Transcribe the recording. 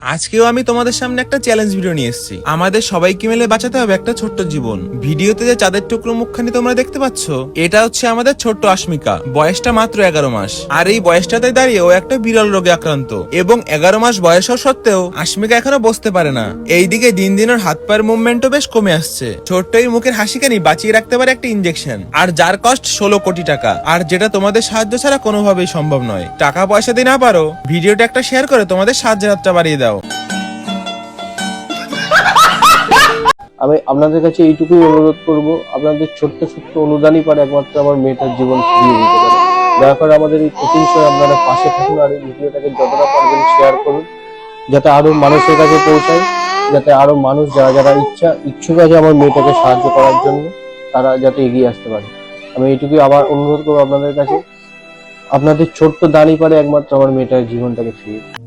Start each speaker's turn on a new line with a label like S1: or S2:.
S1: আজকেও আমি তোমাদের সামনে একটা চ্যালেঞ্জ ভিডিও নিয়ে এসেছি। আমাদের সবাইকে মিলে বাঁচাতে হবে একটা ছোট্ট জীবন। ভিডিওতে যে চাঁদের টুকরো মুখখানি তোমরা দেখতে পাচ্ছ, এটা হচ্ছে আমাদের ছোট্ট আশমিকা। বয়সটা মাত্র 11 মাস। আর এই বয়সটাতে দাঁড়িয়ে ও একটা বিরল রোগে আক্রান্ত, এবং 11 মাস বয়স হওয়া সত্ত্বেও আশমিকা এখনো বসতে পারে না। এইদিকে দিন দিন ওর হাত পায়ের মুভমেন্টও বেশ কমে আসছে। ছোট্ট এই মুখের হাসিখানি বাঁচিয়ে রাখতে পারে একটা ইনজেকশন, আর যার কস্ট 16 কোটি টাকা। আর যেটা তোমাদের সাহায্য ছাড়া কোনোভাবেই সম্ভব নয়। টাকা পয়সা দিয়ে না পারো, ভিডিওটা একটা শেয়ার করে তোমাদের সাহায্যের হাতটা বাড়িয়ে দাও।
S2: আমি আপনাদের কাছে এইটুকুই অনুরোধ করব, আপনাদের ছোট্ট ছোট্ট অনুদানই পারে একমাত্র আমার মেয়েটার জীবন ফিরিয়ে দিতে পারে। দয়া করে আমাদের এই কঠিন সময় আপনারা পাশে থাকুন, আর এই ভিডিওটাকে যতটা পারবেন শেয়ার করুন, যাতে আরো মানুষের কাছে পৌঁছায়, যাতে আরো মানুষ যারা যারা ইচ্ছুক আছে আমার মেয়েটাকে সাহায্য করার জন্য, তারা যাতে এগিয়ে আসতে পারে। আমি এইটুকুই আবার অনুরোধ করবো আপনাদের কাছে, আপনাদের ছোট্ট দানই পারে একমাত্র আমার মেয়েটার জীবনটাকে ফিরিয়ে দিতে।